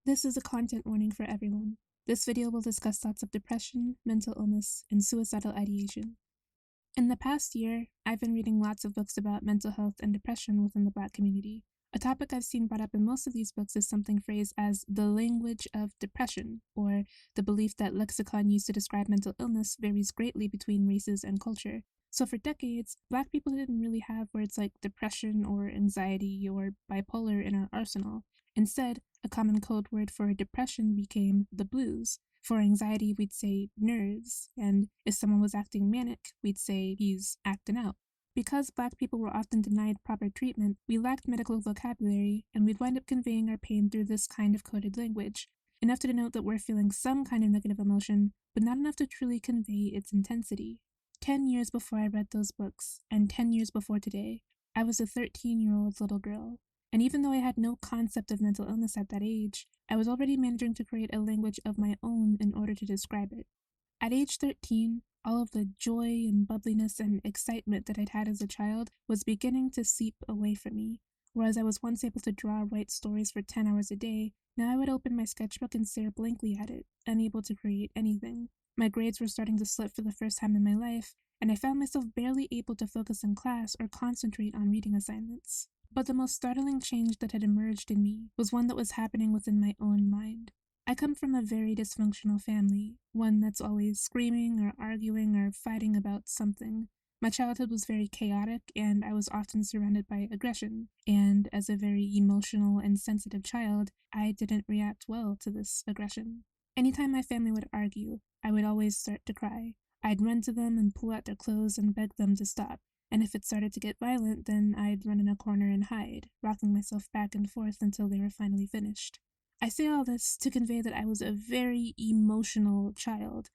This is a content warning for everyone. This video will discuss thoughts of depression, mental illness, and suicidal ideation. In the past year, I've been reading lots of books about mental health and depression within the Black community. A topic I've seen brought up in most of these books is something phrased as the language of depression, or the belief that lexicon used to describe mental illness varies greatly between races and culture. So for decades, Black people didn't really have words like depression or anxiety or bipolar in our arsenal. Instead, a common code word for depression became the blues. For anxiety, we'd say nerves, and if someone was acting manic, we'd say he's acting out. Because Black people were often denied proper treatment, we lacked medical vocabulary, and we'd wind up conveying our pain through this kind of coded language, enough to denote that we're feeling some kind of negative emotion, but not enough to truly convey its intensity. 10 years before I read those books, and 10 years before today, I was a 13-year-old little girl. And even though I had no concept of mental illness at that age, I was already managing to create a language of my own in order to describe it. At age 13, all of the joy and bubbliness and excitement that I'd had as a child was beginning to seep away from me. Whereas I was once able to draw or write stories for 10 hours a day, now I would open my sketchbook and stare blankly at it, unable to create anything. My grades were starting to slip for the first time in my life, and I found myself barely able to focus in class or concentrate on reading assignments. But the most startling change that had emerged in me was one that was happening within my own mind. I come from a very dysfunctional family, one that's always screaming or arguing or fighting about something. My childhood was very chaotic, and I was often surrounded by aggression, and as a very emotional and sensitive child, I didn't react well to this aggression. Anytime my family would argue, I would always start to cry. I'd run to them and pull out their clothes and beg them to stop. And if it started to get violent, then I'd run in a corner and hide, rocking myself back and forth until they were finally finished. I say all this to convey that I was a very emotional child.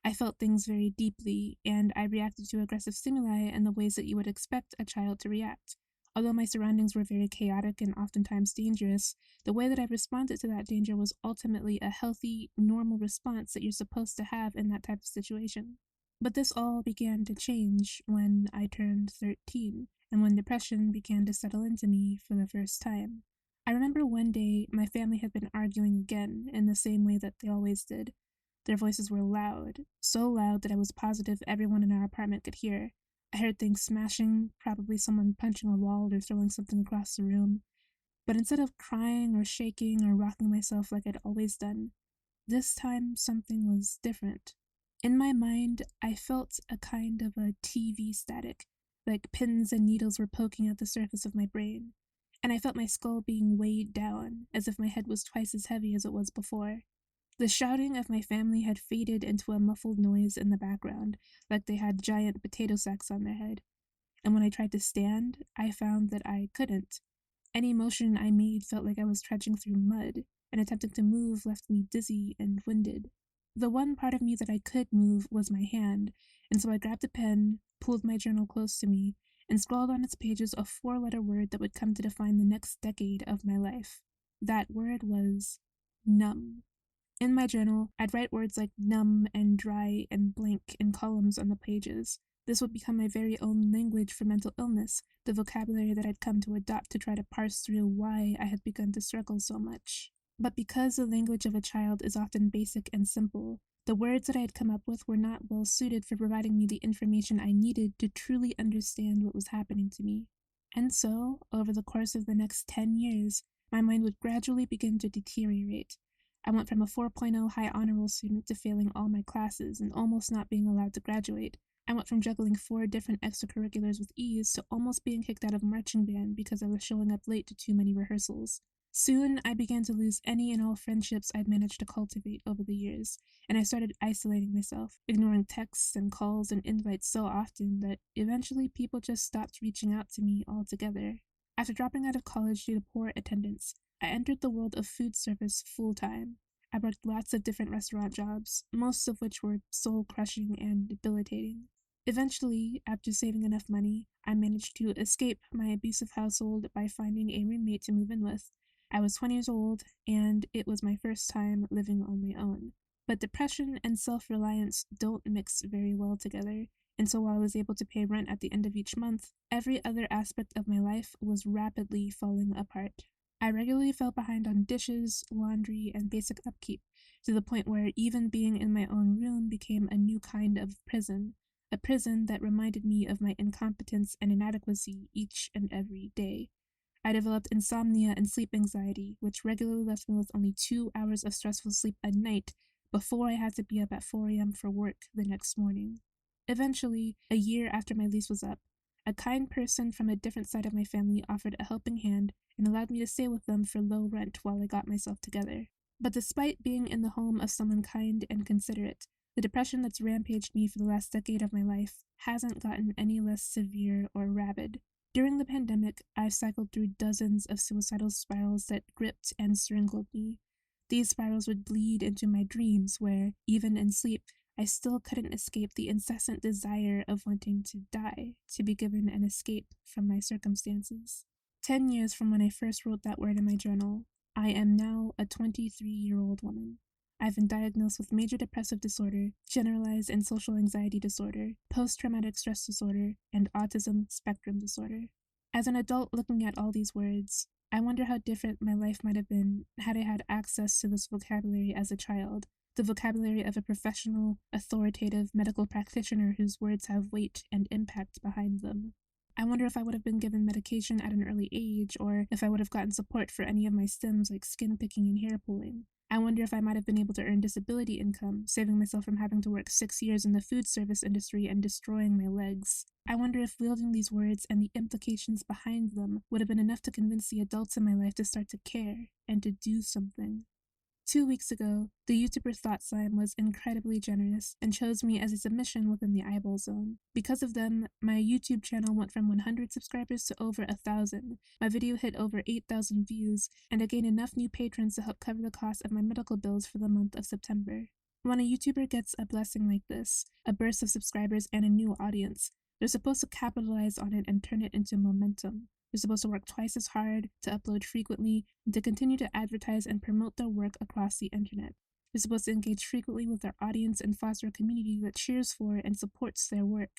I felt things very deeply, and I reacted to aggressive stimuli in the ways that you would expect a child to react. Although my surroundings were very chaotic and oftentimes dangerous, the way that I responded to that danger was ultimately a healthy, normal response that you're supposed to have in that type of situation. But this all began to change when I turned 13, and when depression began to settle into me for the first time. I remember one day my family had been arguing again in the same way that they always did. Their voices were loud, so loud that I was positive everyone in our apartment could hear. I heard things smashing, probably someone punching a wall or throwing something across the room. But instead of crying or shaking or rocking myself like I'd always done, this time something was different. In my mind, I felt a kind of a TV static, like pins and needles were poking at the surface of my brain, and I felt my skull being weighed down, as if my head was twice as heavy as it was before. The shouting of my family had faded into a muffled noise in the background, like they had giant potato sacks on their head, and when I tried to stand, I found that I couldn't. Any motion I made felt like I was trudging through mud, and attempting to move left me dizzy and winded. The one part of me that I could move was my hand, and so I grabbed a pen, pulled my journal close to me, and scrawled on its pages a 4-letter word that would come to define the next decade of my life. That word was numb. In my journal, I'd write words like numb and dry and blank in columns on the pages. This would become my very own language for mental illness, the vocabulary that I'd come to adopt to try to parse through why I had begun to struggle so much. But because the language of a child is often basic and simple, the words that I had come up with were not well suited for providing me the information I needed to truly understand what was happening to me. And so, over the course of the next 10 years, my mind would gradually begin to deteriorate. I went from a 4.0 high honor roll student to failing all my classes and almost not being allowed to graduate. I went from juggling 4 different extracurriculars with ease to almost being kicked out of marching band because I was showing up late to too many rehearsals. Soon, I began to lose any and all friendships I'd managed to cultivate over the years, and I started isolating myself, ignoring texts and calls and invites so often that eventually people just stopped reaching out to me altogether. After dropping out of college due to poor attendance, I entered the world of food service full-time. I worked lots of different restaurant jobs, most of which were soul-crushing and debilitating. Eventually, after saving enough money, I managed to escape my abusive household by finding a roommate to move in with. I was 20 years old, and it was my first time living on my own. But depression and self-reliance don't mix very well together, and so while I was able to pay rent at the end of each month, every other aspect of my life was rapidly falling apart. I regularly fell behind on dishes, laundry, and basic upkeep, to the point where even being in my own room became a new kind of prison, a prison that reminded me of my incompetence and inadequacy each and every day. I developed insomnia and sleep anxiety, which regularly left me with only 2 hours of stressful sleep a night before I had to be up at 4 a.m. for work the next morning. Eventually, a year after my lease was up, a kind person from a different side of my family offered a helping hand and allowed me to stay with them for low rent while I got myself together. But despite being in the home of someone kind and considerate, the depression that's rampaged me for the last decade of my life hasn't gotten any less severe or rabid. During the pandemic, I've cycled through dozens of suicidal spirals that gripped and strangled me. These spirals would bleed into my dreams where, even in sleep, I still couldn't escape the incessant desire of wanting to die, to be given an escape from my circumstances. 10 years from when I first wrote that word in my journal, I am now a 23-year-old woman. I've been diagnosed with major depressive disorder, generalized and social anxiety disorder, post-traumatic stress disorder, and autism spectrum disorder. As an adult looking at all these words, I wonder how different my life might have been had I had access to this vocabulary as a child, the vocabulary of a professional, authoritative medical practitioner whose words have weight and impact behind them. I wonder if I would have been given medication at an early age, or if I would have gotten support for any of my stims like skin picking and hair pulling. I wonder if I might have been able to earn disability income, saving myself from having to work 6 years in the food service industry and destroying my legs. I wonder if wielding these words and the implications behind them would have been enough to convince the adults in my life to start to care and to do something. 2 weeks ago, the YouTuber ThoughtSlime was incredibly generous and chose me as a submission within the eyeball zone. Because of them, my YouTube channel went from 100 subscribers to over 1,000. My video hit over 8,000 views, and I gained enough new patrons to help cover the cost of my medical bills for the month of September. When a YouTuber gets a blessing like this, a burst of subscribers and a new audience, they're supposed to capitalize on it and turn it into momentum. They're supposed to work twice as hard, to upload frequently, and to continue to advertise and promote their work across the internet. They're supposed to engage frequently with their audience and foster a community that cheers for and supports their work.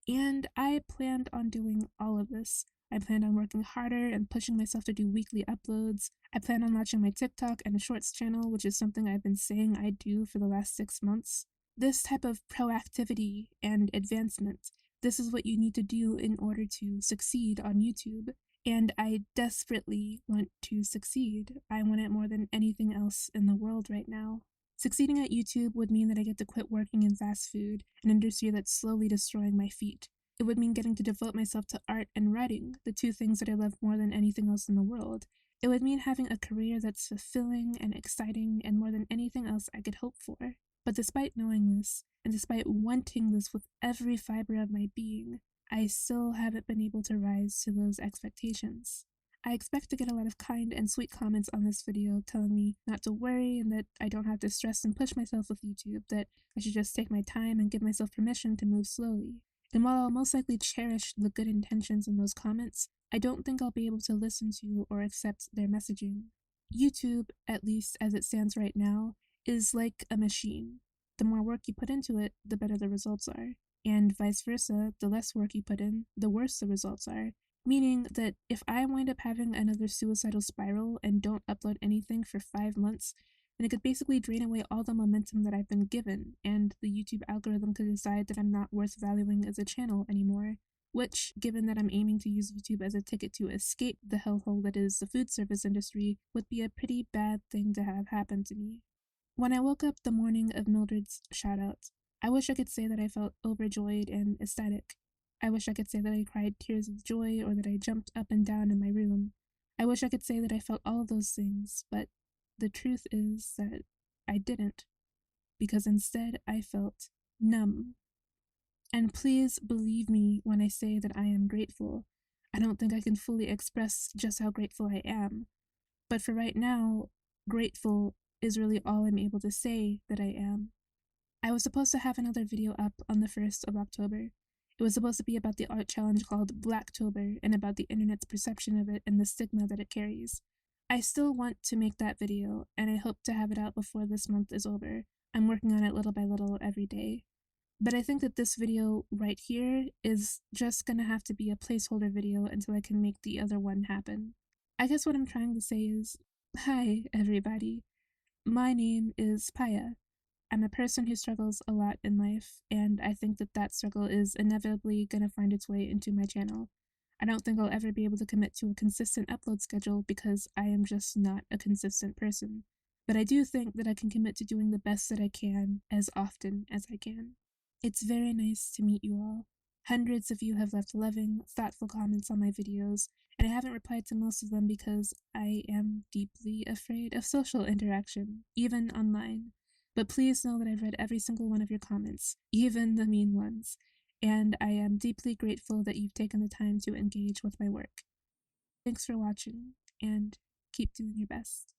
And I planned on doing all of this. I planned on working harder and pushing myself to do weekly uploads. I planned on launching my TikTok and a Shorts channel, which is something I've been saying I'd do for the last 6 months. This type of proactivity and advancement, this is what you need to do in order to succeed on YouTube. And I desperately want to succeed. I want it more than anything else in the world right now. Succeeding at YouTube would mean that I get to quit working in fast food, an industry that's slowly destroying my feet. It would mean getting to devote myself to art and writing, the two things that I love more than anything else in the world. It would mean having a career that's fulfilling and exciting and more than anything else I could hope for. But despite knowing this, and despite wanting this with every fiber of my being, I still haven't been able to rise to those expectations. I expect to get a lot of kind and sweet comments on this video telling me not to worry and that I don't have to stress and push myself with YouTube, that I should just take my time and give myself permission to move slowly. And while I'll most likely cherish the good intentions in those comments, I don't think I'll be able to listen to or accept their messaging. YouTube, at least as it stands right now, is like a machine. The more work you put into it, the better the results are. And vice versa, the less work you put in, the worse the results are. Meaning that if I wind up having another suicidal spiral and don't upload anything for 5 months, then it could basically drain away all the momentum that I've been given, and the YouTube algorithm could decide that I'm not worth valuing as a channel anymore. Which, given that I'm aiming to use YouTube as a ticket to escape the hellhole that is the food service industry, would be a pretty bad thing to have happen to me. When I woke up the morning of Mildred's shoutout, I wish I could say that I felt overjoyed and ecstatic. I wish I could say that I cried tears of joy or that I jumped up and down in my room. I wish I could say that I felt all of those things, but the truth is that I didn't, because instead I felt numb. And please believe me when I say that I am grateful. I don't think I can fully express just how grateful I am, but for right now, grateful is really all I'm able to say that I am. I was supposed to have another video up on the 1st of October. It was supposed to be about the art challenge called Blacktober and about the internet's perception of it and the stigma that it carries. I still want to make that video, and I hope to have it out before this month is over. I'm working on it little by little every day. But I think that this video right here is just gonna have to be a placeholder video until I can make the other one happen. I guess what I'm trying to say is, hi, everybody. My name is Paya. I'm a person who struggles a lot in life, and I think that that struggle is inevitably going to find its way into my channel. I don't think I'll ever be able to commit to a consistent upload schedule because I am just not a consistent person. But I do think that I can commit to doing the best that I can as often as I can. It's very nice to meet you all. Hundreds of you have left loving, thoughtful comments on my videos, and I haven't replied to most of them because I am deeply afraid of social interaction, even online. But please know that I've read every single one of your comments, even the mean ones, and I am deeply grateful that you've taken the time to engage with my work. Thanks for watching, and keep doing your best.